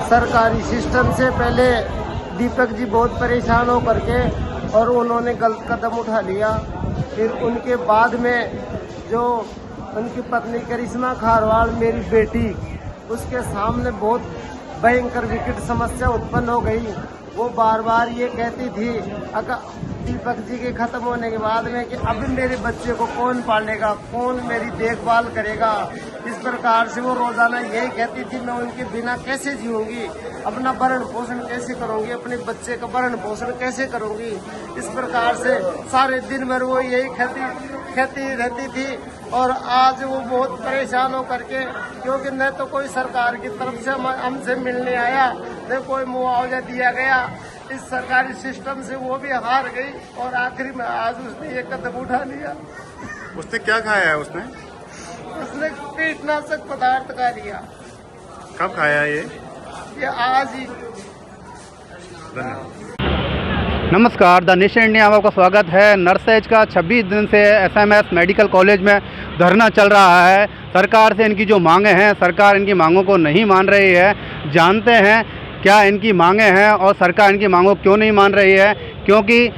सरकारी सिस्टम से पहले दीपक जी बहुत परेशान हो करके और उन्होंने गलत कदम उठा लिया। फिर उनके बाद में जो उनकी पत्नी करिश्मा खारवाल मेरी बेटी, उसके सामने बहुत भयंकर विकट समस्या उत्पन्न हो गई। वो बार बार ये कहती थी अगर दीपक जी के खत्म होने के बाद में कि अब मेरे बच्चे को कौन पालेगा, कौन मेरी देखभाल करेगा। इस प्रकार से वो रोजाना यही कहती थी, मैं उनके बिना कैसे जीऊंगी, अपना भरण पोषण कैसे करूंगी, अपने बच्चे का भरण पोषण कैसे करूंगी। इस प्रकार से सारे दिन भर वो यही कहती रहती थी। और आज वो बहुत परेशान हो करके, क्योंकि न तो कोई सरकार की तरफ से हमसे मिलने आया, न कोई मुआवजा दिया गया। इस सरकारी सिस्टम से वो भी हार गई और आखिरी में आज उसने ये कदम उठा लिया। उसने क्या खाया है? उसने कीटनाशक पदार्थ का लिया। कब खाया ये आज ही। धन्यवाद। नमस्कार, द नेशन इंडिया में आपका स्वागत है। नर्सेज का 26 दिन से एसएमएस मेडिकल कॉलेज में धरना चल रहा है। सरकार से इनकी जो मांगे हैं, सरकार इनकी मांगों को नहीं मान रही है। जानते हैं क्या इनकी मांगे हैं और सरकार इनकी मांगों को क्यों नहीं मान रही है। क्योंकि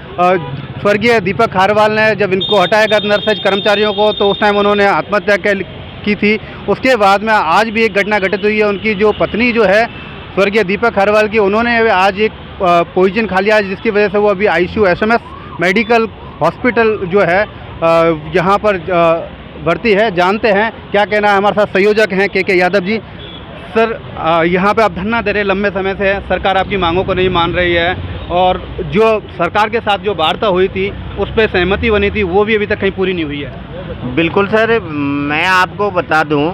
स्वर्गीय दीपक खारवाल ने जब इनको हटाया गया नर्सेज कर्मचारियों को, तो उस टाइम उन्होंने आत्महत्या की थी। उसके बाद में आज भी एक घटना घटित हुई है। उनकी जो पत्नी जो है स्वर्गीय दीपक खारवाल की, उन्होंने आज एक पॉइजन खा लिया, जिसकी वजह से वो अभी आईसीयू एसएमएस मेडिकल हॉस्पिटल जो है यहाँ पर भर्ती है। जानते हैं क्या कहना है। हमारे साथ संयोजक हैं के यादव जी। सर, यहाँ पे आप धरना दे रहे लंबे समय से, सरकार आपकी मांगों को नहीं मान रही है और जो सरकार के साथ जो वार्ता हुई थी उस पर सहमति बनी थी, वो भी अभी तक कहीं पूरी नहीं हुई है। बिल्कुल सर, मैं आपको बता दूं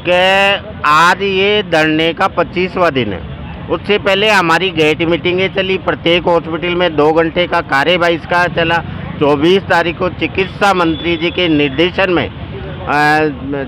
कि आज ये धरने का 25वां दिन है। उससे पहले हमारी गेट मीटिंगें चली, प्रत्येक हॉस्पिटल में 2 घंटे का कार्य बहिष्कार चला। 24 तारीख को चिकित्सा मंत्री जी के निर्देशन में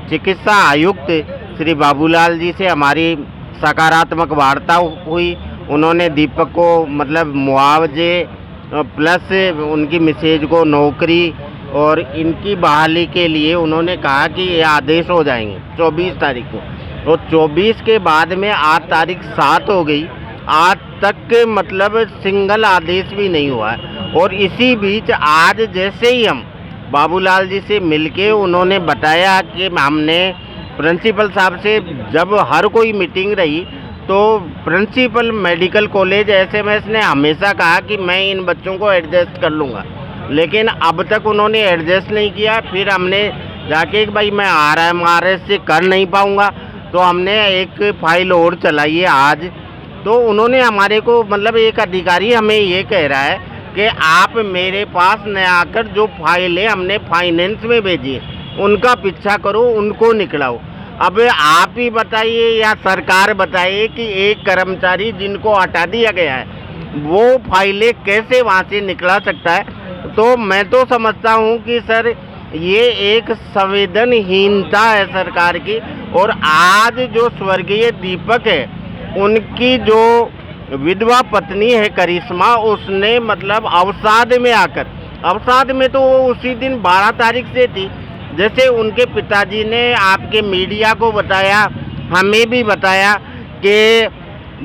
चिकित्सा आयुक्त श्री बाबूलाल जी से हमारी सकारात्मक वार्ता हुई। उन्होंने दीपक को मतलब मुआवजे प्लस उनकी मिसेज को नौकरी और इनकी बहाली के लिए उन्होंने कहा कि ये आदेश हो जाएंगे 24 तारीख को। तो 24 के बाद में आज तारीख 7 हो गई, आज तक मतलब सिंगल आदेश भी नहीं हुआ है। और इसी बीच आज जैसे ही हम बाबूलाल जी से मिलके उन्होंने बताया कि हमने प्रिंसिपल साहब से जब हर कोई मीटिंग रही तो प्रिंसिपल मेडिकल कॉलेज एसएमएस ने हमेशा कहा कि मैं इन बच्चों को एडजस्ट कर लूँगा, लेकिन अब तक उन्होंने एडजस्ट नहीं किया। फिर हमने जाके भाई मैं RMRS से कर नहीं पाऊँगा, तो हमने एक फाइल और चलाई है आज। तो उन्होंने हमारे को मतलब एक अधिकारी हमें ये कह रहा है कि आप मेरे पास न आकर जो फाइल है हमने फाइनेंस में भेजी है उनका पीछा करो, उनको निकलाओ। अब आप ही बताइए या सरकार बताइए कि एक कर्मचारी जिनको हटा दिया गया है वो फाइलें कैसे वहाँ से निकला सकता है। तो मैं तो समझता हूँ कि सर ये एक संवेदनहीनता है सरकार की। और आज जो स्वर्गीय दीपक है उनकी जो विधवा पत्नी है करिश्मा, उसने मतलब अवसाद में आकर, अवसाद में तो वो उसी दिन 12 तारीख से थी, जैसे उनके पिताजी ने आपके मीडिया को बताया, हमें भी बताया कि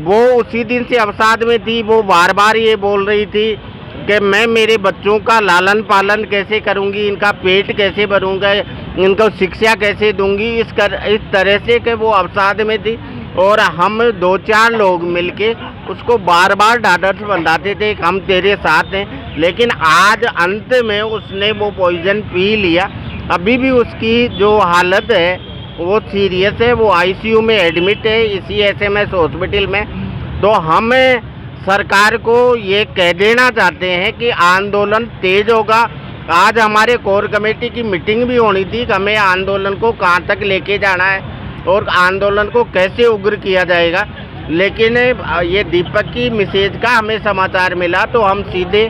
वो उसी दिन से अवसाद में थी। वो बार बार ये बोल रही थी कि मैं मेरे बच्चों का लालन पालन कैसे करूंगी, इनका पेट कैसे भरूंगा, इनको शिक्षा कैसे दूंगी, इस तरह से कि वो अवसाद में थी। और हम 2-4 लोग मिलके उसको बार बार ढाढ़स बंधाते थे कि हम तेरे साथ हैं, लेकिन आज अंत में उसने वो पॉइजन पी लिया। अभी भी उसकी जो हालत है वो सीरियस है, वो आईसीयू में एडमिट है इसी एसएमएस हॉस्पिटल में। तो हम सरकार को ये कह देना चाहते हैं कि आंदोलन तेज होगा। आज हमारे कोर कमेटी की मीटिंग भी होनी थी कि हमें आंदोलन को कहाँ तक लेके जाना है और आंदोलन को कैसे उग्र किया जाएगा, लेकिन ये दीपक की मिसेज का हमें समाचार मिला तो हम सीधे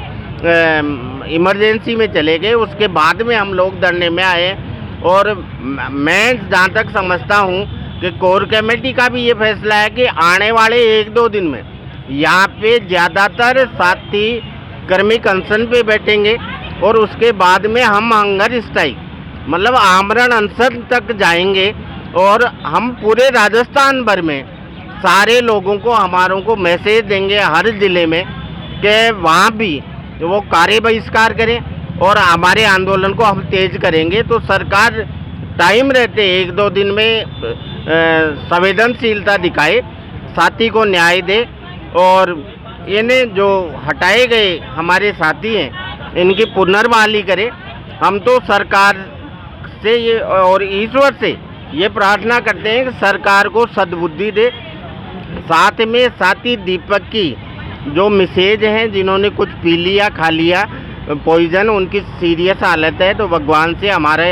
इमरजेंसी में चले गए। उसके बाद में हम लोग धरने में आए। और मैं जहाँ तक समझता हूँ कि कोर कमेटी का भी ये फैसला है कि आने वाले 1-2 दिन में यहाँ पे ज़्यादातर साथी कर्मिक अनशन पे बैठेंगे और उसके बाद में हम हंगर स्ट्राइक मतलब आमरण अनशन तक जाएंगे। और हम पूरे राजस्थान भर में सारे लोगों को हमारों को मैसेज देंगे हर ज़िले में कि वहाँ भी वो कार्य बहिष्कार करें और हमारे आंदोलन को हम तेज करेंगे। तो सरकार टाइम रहते 1-2 दिन में संवेदनशीलता दिखाए, साथी को न्याय दे और इन्हें जो हटाए गए हमारे साथी हैं इनकी पुनर्बहाली करे। हम तो सरकार से ये और ईश्वर से ये प्रार्थना करते हैं कि सरकार को सद्बुद्धि दे। साथ में साथी दीपक की जो मैसेज हैं, जिन्होंने कुछ पी लिया खा लिया पॉइजन, उनकी सीरियस हालत है, तो भगवान से हमारा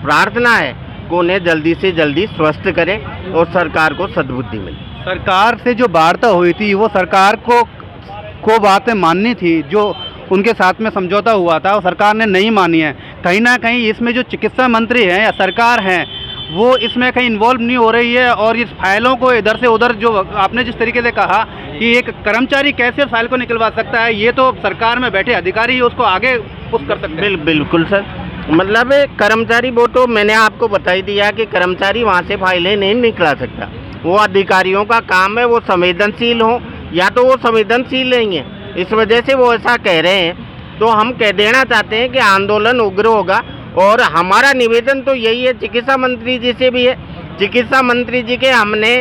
प्रार्थना है कि उन्हें जल्दी से जल्दी स्वस्थ करें और सरकार को सद्बुद्धि मिले। सरकार से जो वार्ता हुई थी वो सरकार को बातें माननी थी, जो उनके साथ में समझौता हुआ था वो सरकार ने नहीं मानी है। कहीं ना कहीं इसमें जो चिकित्सा मंत्री हैं या सरकार हैं वो इसमें कहीं इन्वॉल्व नहीं हो रही है, और इस फाइलों को इधर से उधर, जो आपने जिस तरीके से कहा कि एक कर्मचारी कैसे फाइल को निकलवा सकता है, ये तो सरकार में बैठे अधिकारी ही उसको आगे पुश कर सकते हैं। बिल्कुल सर, मतलब कर्मचारी वो तो मैंने आपको बता ही दिया कि कर्मचारी वहाँ से फाइलें नहीं निकला सकता, वो अधिकारियों का काम है, वो संवेदनशील हो या तो वो संवेदनशील नहीं है, इस वजह से वो ऐसा कह रहे हैं। तो हम कह देना चाहते हैं कि आंदोलन उग्र होगा और हमारा निवेदन तो यही है चिकित्सा मंत्री जी से भी है। चिकित्सा मंत्री जी के हमने